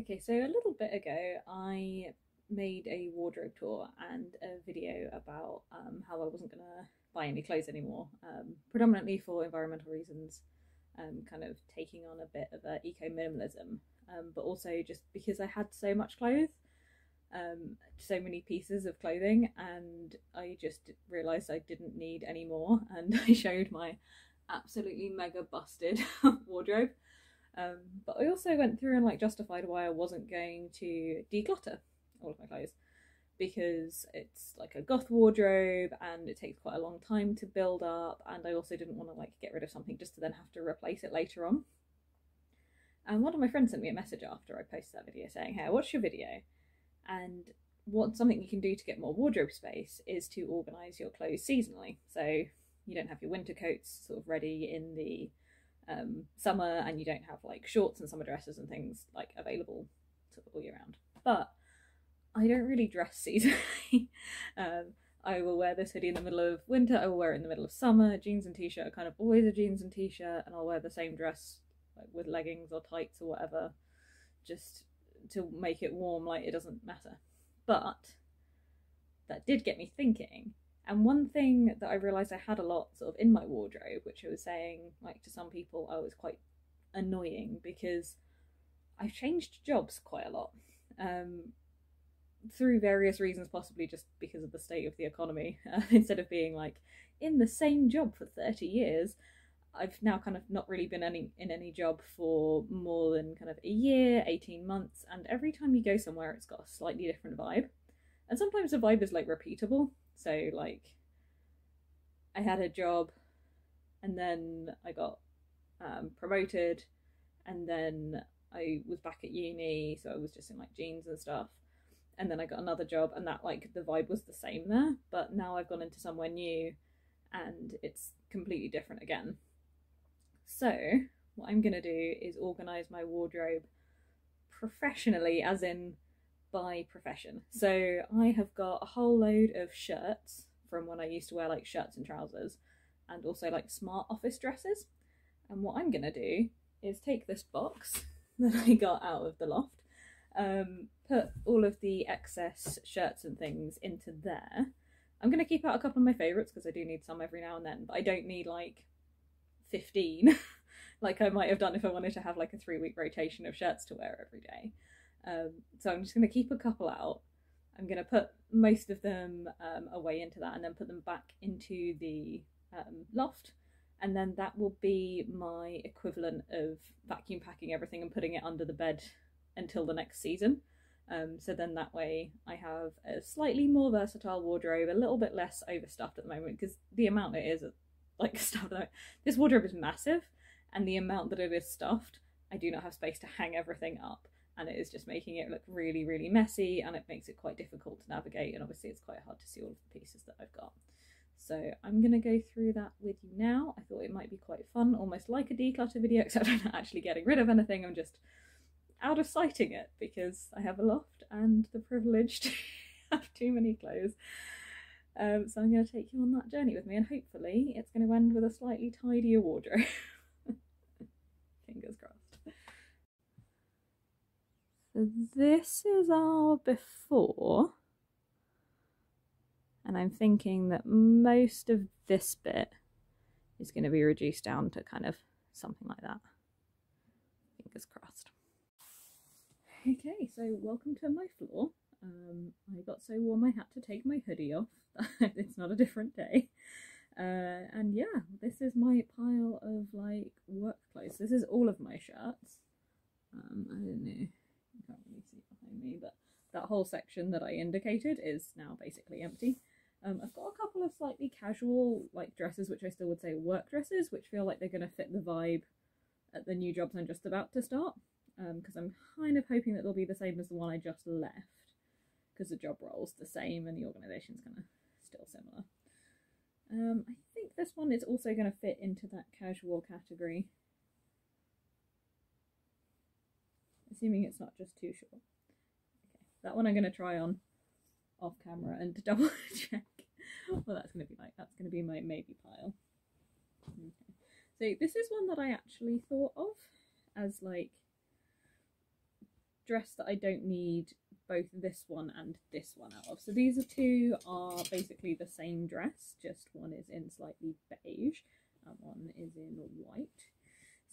Okay, so a little bit ago I made a wardrobe tour and a video about how I wasn't going to buy any clothes anymore, predominantly for environmental reasons, kind of taking on a bit of a eco-minimalism, but also just because I had so much clothes, so many pieces of clothing, and I just realised I didn't need any more, and I showed my absolutely mega busted wardrobe. But I also went through and like justified why I wasn't going to declutter all of my clothes, because it's like a goth wardrobe and it takes quite a long time to build up, and I also didn't want to like get rid of something just to then have to replace it later on. And one of my friends sent me a message after I posted that video saying, "Hey, I watched your video, and what something you can do to get more wardrobe space is to organise your clothes seasonally. So you don't have your winter coats sort of ready in the summer, and you don't have like shorts and summer dresses and things like available sort of all year round." But I don't really dress seasonally. I will wear this hoodie in the middle of winter, I will wear it in the middle of summer. Jeans and t-shirt are kind of always a jeans and t-shirt, and I'll wear the same dress like with leggings or tights or whatever, just to make it warm. Like, it doesn't matter. But that did get me thinking. And one thing that I realised I had a lot sort of in my wardrobe, which I was saying like to some people, I was quite annoying, because I've changed jobs quite a lot, through various reasons, possibly just because of the state of the economy. Instead of being like in the same job for 30 years, I've now kind of not really been in any job for more than kind of a year, 18 months, and every time you go somewhere it's got a slightly different vibe. And sometimes the vibe is like repeatable. So like I had a job and then I got promoted, and then I was back at uni, so I was just in like jeans and stuff, and then I got another job, and that like the vibe was the same there, but now I've gone into somewhere new and it's completely different again. So what I'm gonna do is organise my wardrobe professionally, as in by profession. So I have got a whole load of shirts from when I used to wear like shirts and trousers, and also like smart office dresses. And what I'm gonna do is take this box that I got out of the loft, put all of the excess shirts and things into there. I'm gonna keep out a couple of my favourites because I do need some every now and then, but I don't need like 15 like I might have done if I wanted to have like a 3-week rotation of shirts to wear every day. So I'm just going to keep a couple out. I'm going to put most of them away into that, and then put them back into the loft, and then that will be my equivalent of vacuum packing everything and putting it under the bed until the next season. So then that way I have a slightly more versatile wardrobe, a little bit less overstuffed at the moment, because the amount it is like stuff that this wardrobe is massive, and the amount that it is stuffed, I do not have space to hang everything up, and it is just making it look really, really messy, and it makes it quite difficult to navigate, and obviously it's quite hard to see all of the pieces that I've got. So I'm going to go through that with you now. I thought it might be quite fun, almost like a declutter video, except I'm not actually getting rid of anything, I'm just out of sighting it because I have a loft and the privilege to have too many clothes. So I'm going to take you on that journey with me, and hopefully it's going to end with a slightly tidier wardrobe. Fingers crossed. So this is our before, and I'm thinking that most of this bit is going to be reduced down to kind of something like that. Fingers crossed. Okay, so welcome to my floor. I got so warm I had to take my hoodie off. It's not a different day. And yeah, this is my pile of like work clothes. This is all of my shirts. I don't know, you can't really see behind me, but that whole section that I indicated is now basically empty. I've got a couple of slightly casual like dresses, which I still would say work dresses, which feel like they're going to fit the vibe at the new jobs I'm just about to start, because I'm kind of hoping that they'll be the same as the one I just left, because the job role's the same and the organisation's kind of still similar. I think this one is also going to fit into that casual category, assuming it's not just too short. Okay, that one I'm going to try on off camera and double check what that's going to be like. That's going to be my maybe pile. Okay. So this is one that I actually thought of as like dress that I don't need both this one and this one out of. So these two are basically the same dress, just one is in slightly beige and one is in white.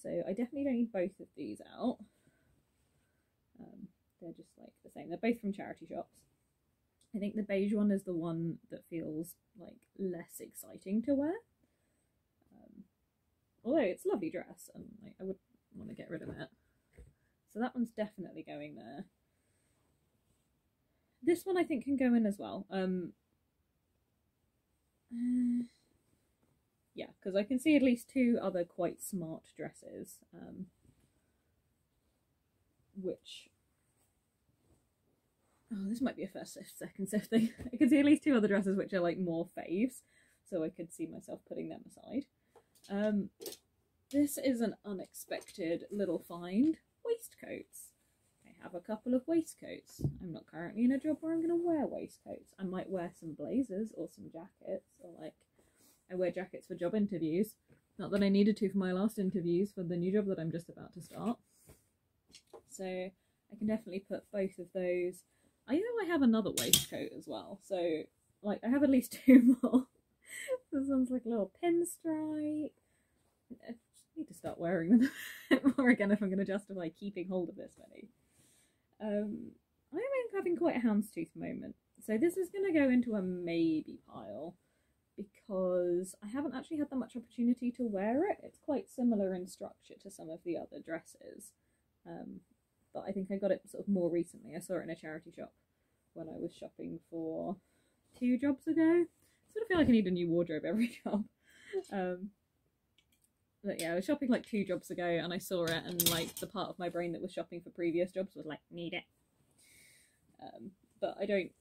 So I definitely don't need both of these out. They're just like the same. They're both from charity shops. I think the beige one is the one that feels like less exciting to wear. Although it's a lovely dress and like, I would want to get rid of it. So that one's definitely going there. This one I think can go in as well. Yeah, because I can see at least two other quite smart dresses, which... Oh, this might be a first sift, second sift thing. I can see at least two other dresses which are like more faves, so I could see myself putting them aside. This is an unexpected little find. Waistcoats. I have a couple of waistcoats. I'm not currently in a job where I'm going to wear waistcoats. I might wear some blazers or some jackets, or like I wear jackets for job interviews. Not that I needed to for my last interviews for the new job that I'm just about to start. So I can definitely put both of those. I know I have another waistcoat as well, so like I have at least two more. This one's like a little pinstripe. I just need to start wearing them a bit more again if I'm going to justify keeping hold of this many. I'm having quite a houndstooth moment, so this is going to go into a maybe pile because I haven't actually had that much opportunity to wear it. It's quite similar in structure to some of the other dresses. But I think I got it sort of more recently. I saw it in a charity shop when I was shopping for 2 jobs ago. I sort of feel like I need a new wardrobe every job. But yeah, I was shopping like 2 jobs ago and I saw it and like the part of my brain that was shopping for previous jobs was like, need it. But I don't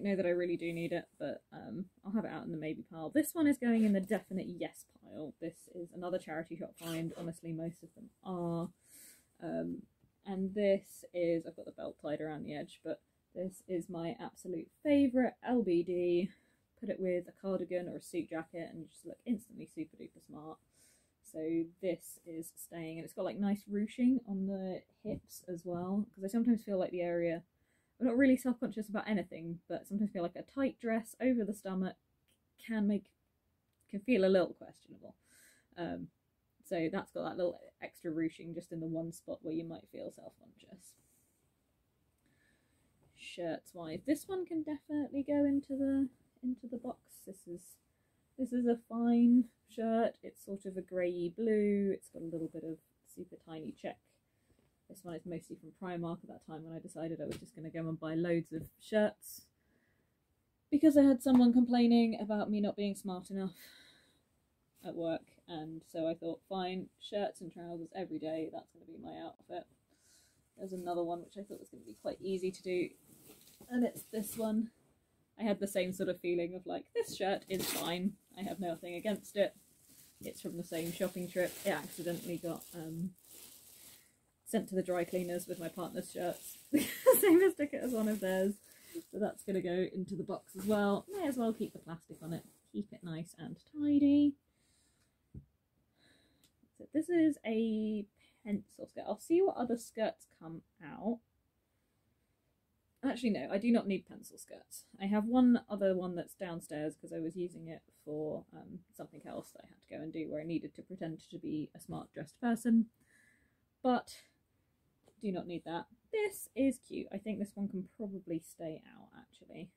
know that I really do need it, but I'll have it out in the maybe pile. This one is going in the definite yes pile. This is another charity shop find. Honestly, most of them are. And this is, I've got the belt tied around the edge, but this is my absolute favourite LBD. Put it with a cardigan or a suit jacket and you just look instantly super duper smart. So this is staying, and it's got like nice ruching on the hips as well, because I sometimes feel like the area, I'm not really self-conscious about anything, but sometimes feel like a tight dress over the stomach can feel a little questionable. So that's got that little extra ruching just in the one spot where you might feel self-conscious. Shirts wise, this one can definitely go into the box. This is a fine shirt. It's sort of a grey blue. It's got a little bit of super tiny check. This one is mostly from Primark at that time when I decided I was just going to go and buy loads of shirts because I had someone complaining about me not being smart enough at work, and so I thought, fine, shirts and trousers every day, that's going to be my outfit. There's another one which I thought was going to be quite easy to do, and it's this one. I had the same sort of feeling of like, this shirt is fine, I have nothing against it. It's from the same shopping trip. It accidentally got sent to the dry cleaners with my partner's shirts. Same as ticket as one of theirs. So that's going to go into the box as well. May as well keep the plastic on it. Keep it nice and tidy. So this is a pencil skirt. I'll see what other skirts come out. Actually, no, I do not need pencil skirts. I have one other one that's downstairs because I was using it for something else that I had to go and do where I needed to pretend to be a smart dressed person. But do not need that. This is cute. I think this one can probably stay out, actually.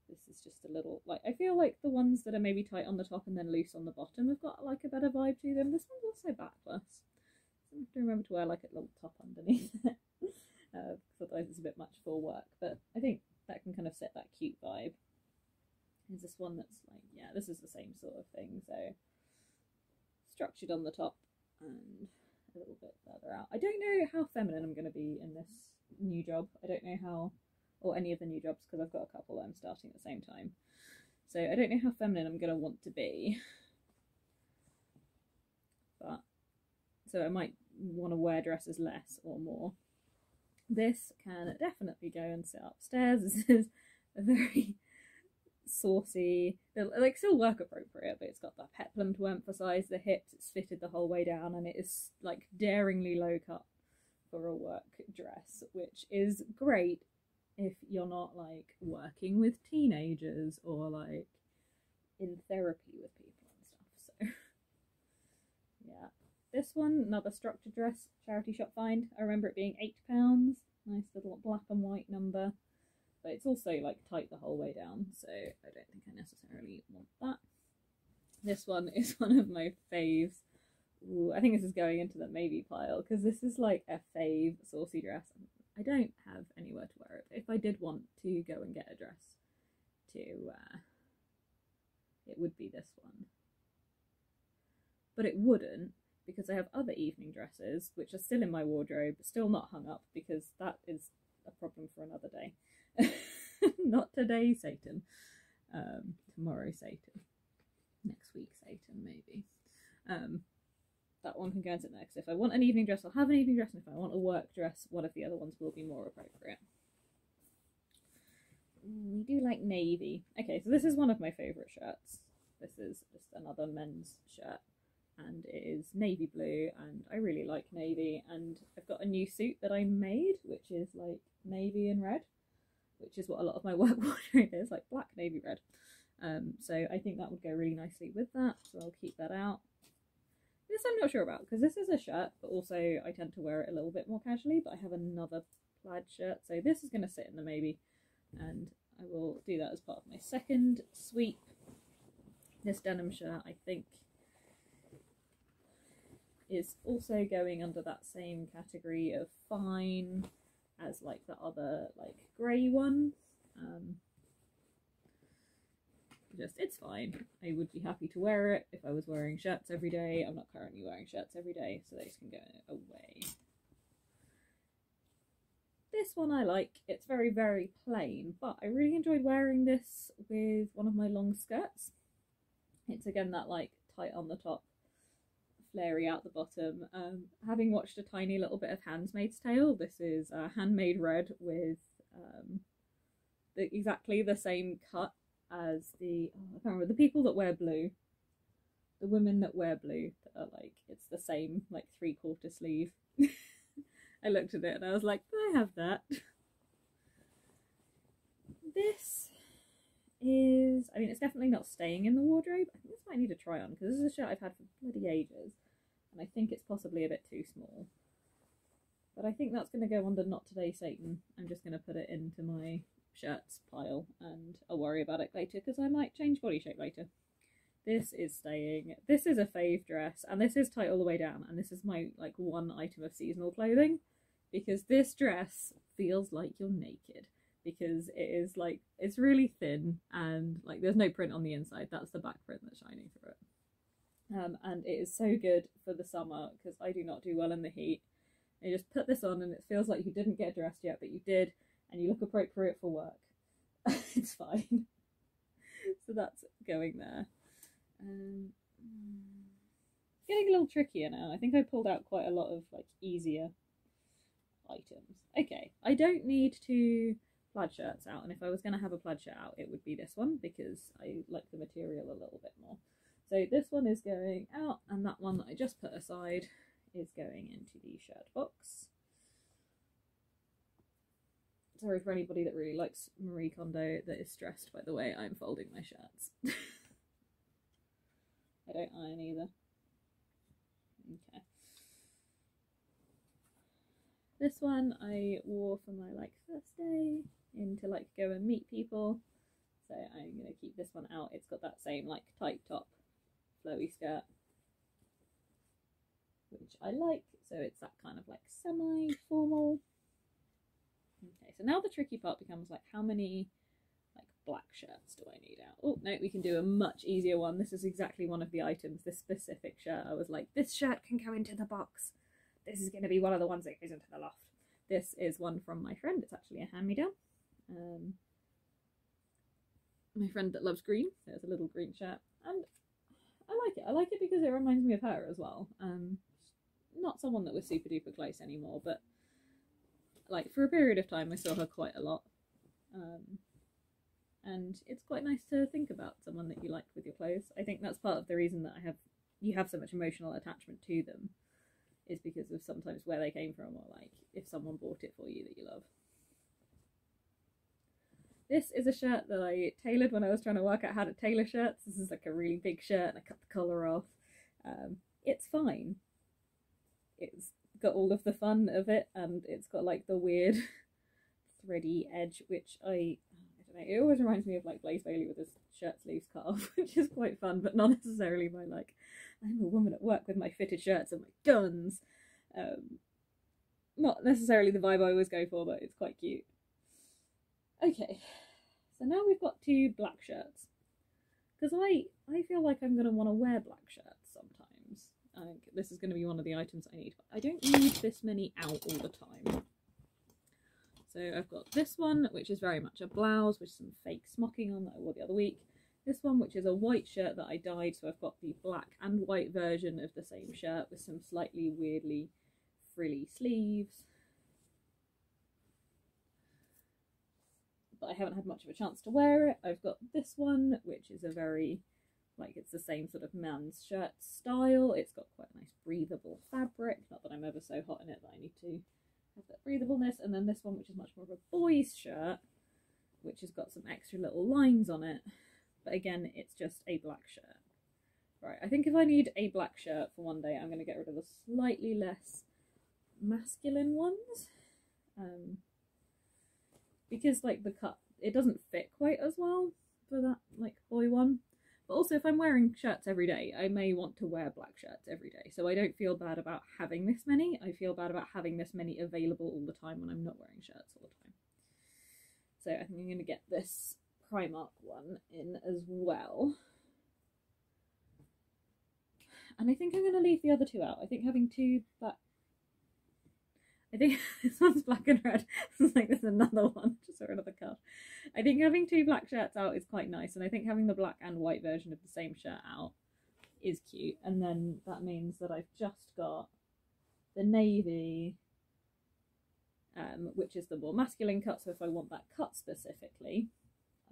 This is just a little, like, I feel like the ones that are maybe tight on the top and then loose on the bottom have got like a better vibe to them. This one's also backless. So I have to remember to wear like a little top underneath it. Because otherwise it's a bit much for work, but I think that can kind of set that cute vibe. There's this one that's like, yeah, this is the same sort of thing, so structured on the top and a little bit further out. I don't know how feminine I'm going to be in this new job. I don't know how, or any of the new jobs, because I've got a couple that I'm starting at the same time. So I don't know how feminine I'm going to want to be. But, so I might want to wear dresses less or more. This can definitely go and sit upstairs. This is a very saucy, like still work appropriate, but it's got that peplum to emphasise the hips. It's fitted the whole way down and it is like daringly low cut for a work dress, which is great if you're not like working with teenagers or like in therapy with people and stuff. So yeah, this one, another structured dress, charity shop find. I remember it being £8. Nice little black and white number, but it's also like tight the whole way down, so I don't think I necessarily want that. This one is one of my faves. Ooh, I think this is going into the maybe pile because this is like a fave saucy dress. I don't have anywhere to wear it, but if I did want to go and get a dress to it would be this one, but it wouldn't, because I have other evening dresses which are still in my wardrobe, still not hung up, because that is a problem for another day. Not today, Satan. Tomorrow, Satan. Next week, Satan, maybe. That one can go into next. If I want an evening dress, I'll have an evening dress, and if I want a work dress, one of the other ones will be more appropriate. We do like navy. Okay, so this is one of my favourite shirts. This is just another men's shirt, and it is navy blue, and I really like navy, and I've got a new suit that I made, which is like navy and red, which is what a lot of my work wardrobe is, like black, navy, red. So I think that would go really nicely with that, so I'll keep that out. This I'm not sure about, because this is a shirt, but also I tend to wear it a little bit more casually, but I have another plaid shirt, so this is going to sit in the maybe, and I will do that as part of my second sweep. This denim shirt, I think, is also going under that same category of fine as like the other like grey one. Just, it's fine. I would be happy to wear it if I was wearing shirts every day. I'm not currently wearing shirts every day, so those can go away. This one I like. It's very, very plain, but I really enjoyed wearing this with one of my long skirts. It's again that like tight on the top, flary out the bottom. Having watched a tiny little bit of Handmaid's Tale, this is handmade red with exactly the same cut as the, I can't remember, the people that wear blue, the women that wear blue, that are like, it's the same like 3/4 sleeve. I looked at it and I was like, I have that. This is, I mean, it's definitely not staying in the wardrobe. I think this might need a try on, because this is a shirt I've had for bloody ages, and I think it's possibly a bit too small. But I think that's going to go under Not Today, Satan. I'm just going to put it into my shirts pile, and I'll worry about it later, because I might change body shape later. This is staying. This is a fave dress, and this is tight all the way down, and this is my like one item of seasonal clothing, because this dress feels like you're naked, because it is like, it's really thin, and like there's no print on the inside. That's the back print that's shining through it. And it is so good for the summer, because I do not do well in the heat. You just put this on and it feels like you didn't get dressed yet, but you did, and you look appropriate for work. It's fine. So that's going there. Getting a little trickier now. I think I pulled out quite a lot of like easier items. Okay, I don't need two plaid shirts out, and if I was going to have a plaid shirt out, it would be this one, because I like the material a little bit more. So this one is going out, and that one that I just put aside is going into the shirt box. Sorry for anybody that really likes Marie Kondo that is stressed by the way I'm folding my shirts. I don't iron either. Okay. This one I wore for my like first day in to like go and meet people. So I'm going to keep this one out. It's got that same like tight top, flowy skirt, which I like. So it's that kind of like semi-formal. Okay, so now the tricky part becomes like, how many like black shirts do I need out? Oh no, we can do a much easier one. This is exactly one of the items, this specific shirt. I was like, this shirt can go into the box. This is going to be one of the ones that goes into the loft. This is one from my friend. It's actually a hand-me-down. My friend that loves green. There's a little green shirt, and I like it. I like it because it reminds me of her as well. Not someone that was super duper close anymore, but like for a period of time I saw her quite a lot. And it's quite nice to think about someone that you like with your clothes. I think that's part of the reason that you have so much emotional attachment to them, is because of sometimes where they came from, or like if someone bought it for you that you love. This is a shirt that I tailored when I was trying to work out how to tailor shirts. This is like a really big shirt and I cut the collar off. It's fine. It's got all of the fun of it, and it's got like the weird thready edge, which I don't know, it always reminds me of like Blaze Bailey with his shirt sleeves cut off, which is quite fun, but not necessarily my like, I'm a woman at work with my fitted shirts and my guns. Not necessarily the vibe I always go for, but it's quite cute. Okay, so now we've got 2 black shirts, because I feel like I'm going to want to wear black shirts sometimes. I think this is going to be one of the items I need. I don't need this many out all the time. So I've got this one, which is very much a blouse with some fake smocking on that I wore the other week. This one, which is a white shirt that I dyed, so I've got the black and white version of the same shirt with some slightly weirdly frilly sleeves. But I haven't had much of a chance to wear it. I've got this one, which is a very, like, it's the same sort of man's shirt style. It's got quite a nice breathable fabric. Not that I'm ever so hot in it that I need to have that breathableness. And then this one, which is much more of a boy's shirt, which has got some extra little lines on it. But again, it's just a black shirt. Right, I think if I need a black shirt for one day, I'm going to get rid of the slightly less masculine ones. Because like the cut, it doesn't fit quite as well for that like boy one. But also if I'm wearing shirts every day, I may want to wear black shirts every day. So I don't feel bad about having this many. I feel bad about having this many available all the time when I'm not wearing shirts all the time. So I think I'm going to get this Primark one in as well. And I think I'm going to leave the other 2 out. I think having 2 black... I think this one's black and red. It's like there's another one just for another cut. I think having 2 black shirts out is quite nice, and I think having the black and white version of the same shirt out is cute. And then that means that I've just got the navy, which is the more masculine cut. So if I want that cut specifically,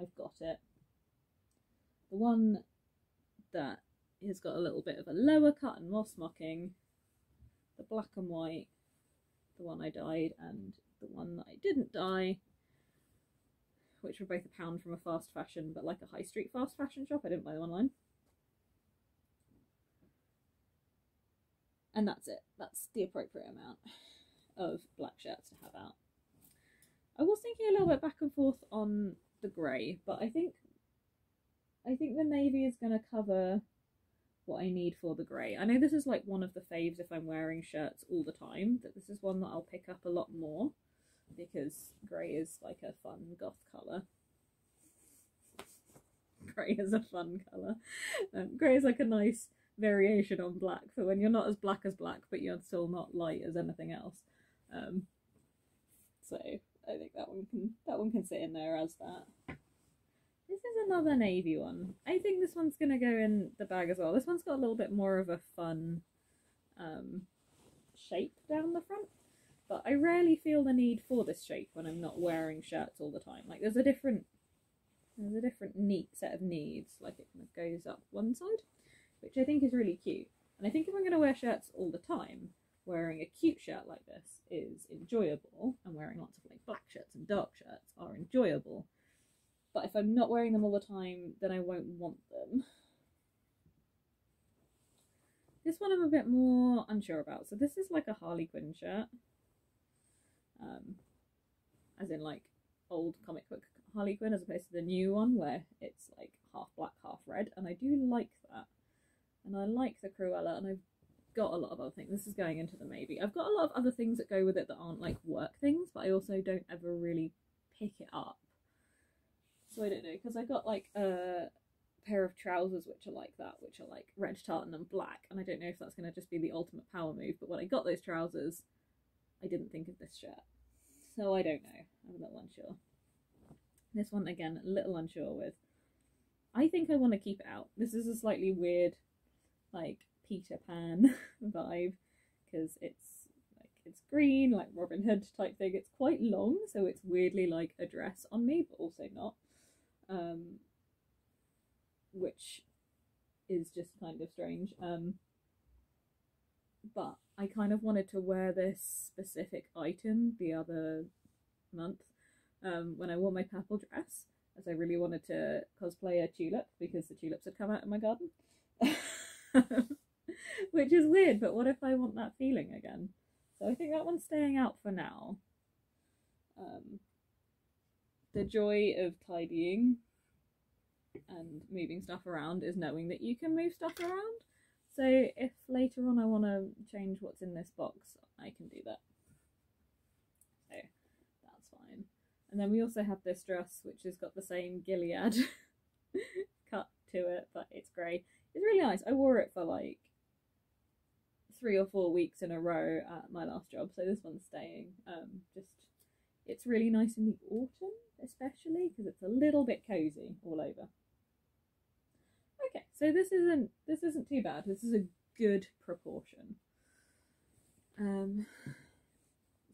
I've got it. The one that has got a little bit of a lower cut and more smocking, the black and white, the one I dyed, and the one that I didn't dye, which were both £1 from a fast fashion, but like a high street fast fashion shop. I didn't buy them online. And that's it. That's the appropriate amount of black shirts to have out. I was thinking a little bit back and forth on the grey, but I think the navy is going to cover what I need for the grey. I know this is like one of the faves if I'm wearing shirts all the time, that this is one that I'll pick up a lot more because grey is like a fun goth colour. Grey is a fun colour. Grey is like a nice variation on black for when you're not as black, but you're still not light as anything else. So I think that one can sit in there as that. This is another navy one. I think this one's going to go in the bag as well. This one's got a little bit more of a fun shape down the front, but I rarely feel the need for this shape when I'm not wearing shirts all the time. Like there's a different neat set of needs. Like it kind of goes up one side, which I think is really cute. And I think if I'm going to wear shirts all the time, wearing a cute shirt like this is enjoyable, and wearing lots of like black shirts and dark shirts are enjoyable. But if I'm not wearing them all the time, then I won't want them. This one I'm a bit more unsure about. So this is like a Harley Quinn shirt. As in like old comic book Harley Quinn as opposed to the new one where it's like half black, half red. And I do like that. And I like the Cruella, and I've got a lot of other things. This is going into the maybe. I've got a lot of other things that go with it that aren't like work things, but I also don't ever really pick it up. So I don't know, because I got like a pair of trousers which are like that, which are like red tartan and black, and I don't know if that's going to just be the ultimate power move, but when I got those trousers I didn't think of this shirt, so I don't know. I'm a little unsure. This one again, a little unsure with. I think I want to keep it out. This is a slightly weird like Peter Pan vibe because it's green, like Robin Hood type thing. It's quite long, so it's weirdly like a dress on me, but also not. Which is just kind of strange. but I kind of wanted to wear this specific item the other month when I wore my purple dress, as I really wanted to cosplay a tulip because the tulips had come out in my garden. Which is weird, but what if I want that feeling again? So I think that one's staying out for now. The joy of tidying and moving stuff around is knowing that you can move stuff around. So if later on I want to change what's in this box, I can do that. So that's fine. And then we also have this dress, which has got the same Gilead cut to it, but it's grey. It's really nice. I wore it for like 3 or 4 weeks in a row at my last job, so this one's staying. It's really nice in the autumn, especially because it's a little bit cozy all over. Okay, so this isn't too bad. This is a good proportion.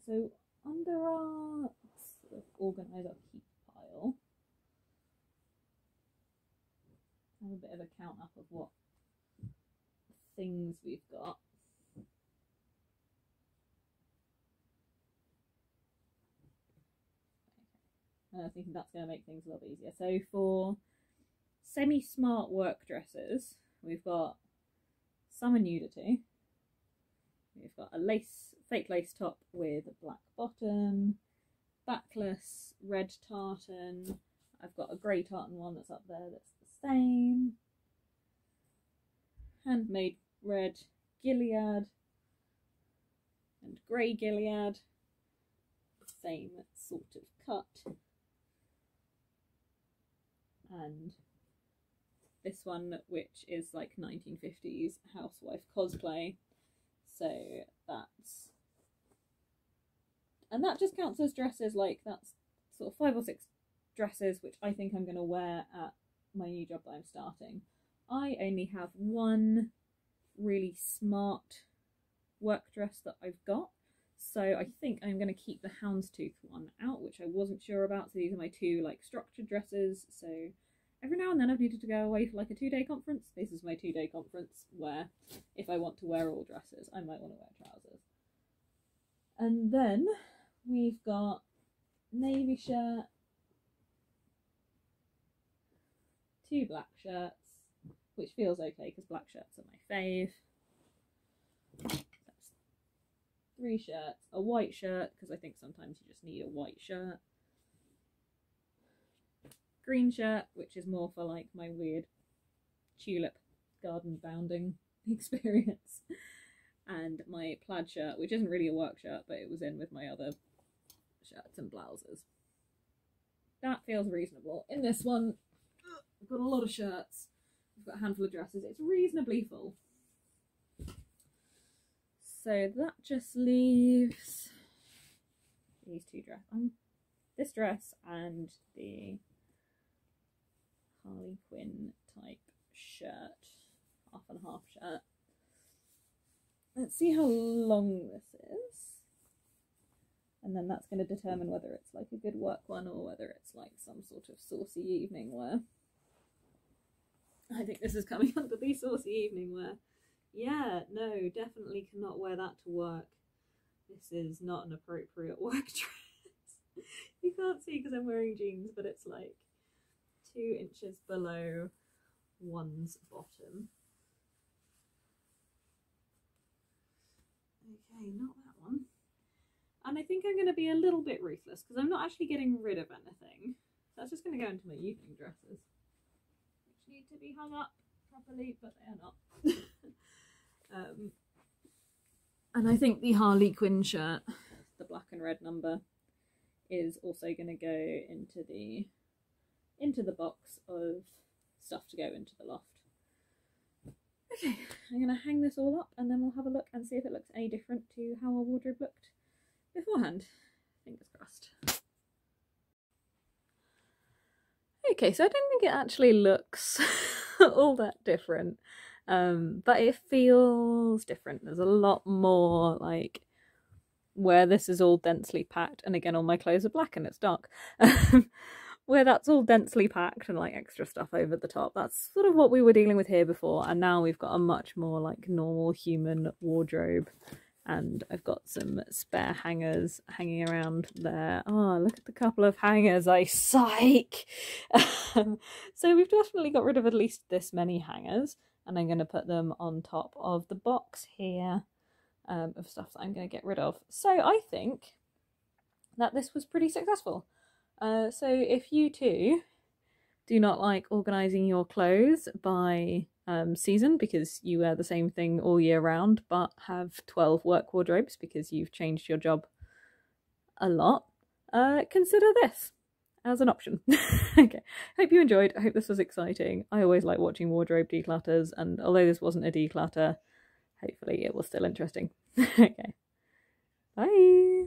So under our sort of organise our keep pile, have a bit of a count up of what things we've got. I was thinking that's going to make things a lot easier. So for semi-smart work dresses, we've got summer nudity. We've got a fake lace top with a black bottom, backless red tartan. I've got a grey tartan one that's up there that's the same. Handmade red Gilead and grey Gilead. Same sort of cut. And this one, which is like 1950s housewife cosplay. So that just counts as dresses. Like that's sort of 5 or 6 dresses which I think I'm going to wear at my new job that I'm starting. I only have one really smart work dress that I've got, so I think I'm going to keep the houndstooth one out, which I wasn't sure about. So these are my 2 like structured dresses. So every now and then I've needed to go away for like a 2-day conference. This is my 2-day conference where if I want to wear all dresses, I might want to wear trousers. And then we've got navy shirt, 2 black shirts, which feels okay because black shirts are my fave. That's 3 shirts, a white shirt because I think sometimes you just need a white shirt. Green shirt, which is more for like my weird tulip garden bounding experience. And my plaid shirt, which isn't really a work shirt, but it was in with my other shirts and blouses. That feels reasonable. In this one, I've got a lot of shirts. I've got a handful of dresses. It's reasonably full. So that just leaves these 2 dresses. This dress and the Harley Quinn type shirt. Half and half shirt. Let's see how long this is. And then that's going to determine whether it's like a good work one or whether it's like some sort of saucy evening wear. I think this is coming under the saucy evening wear. Yeah, no, definitely cannot wear that to work. This is not an appropriate work dress. You can't see because I'm wearing jeans, but it's like 2 inches below one's bottom. Okay, not that one. And I think I'm going to be a little bit ruthless because I'm not actually getting rid of anything. That's just going to go into my evening dresses, which need to be hung up properly, but they are not. And I think the Harley Quinn shirt, the black and red number, is also going to go into the box of stuff to go into the loft. Okay, I'm going to hang this all up and then we'll have a look and see if it looks any different to how our wardrobe looked beforehand. Fingers crossed. Okay, so I don't think it actually looks all that different, but it feels different. There's a lot more like where this is all densely packed, and again all my clothes are black and it's dark. where that's all densely packed and like extra stuff over the top. That's sort of what we were dealing with here before, and now we've got a much more like normal human wardrobe. And I've got some spare hangers hanging around there. Oh, look at the couple of hangers, I psych! So we've definitely got rid of at least this many hangers, and I'm going to put them on top of the box here of stuff that I'm going to get rid of. So I think that this was pretty successful. So if you too do not like organising your clothes by season because you wear the same thing all year round but have 12 work wardrobes because you've changed your job a lot, consider this as an option. Okay, hope you enjoyed. I hope this was exciting. I always like watching wardrobe declutters, and although this wasn't a declutter, hopefully it was still interesting. Okay, bye.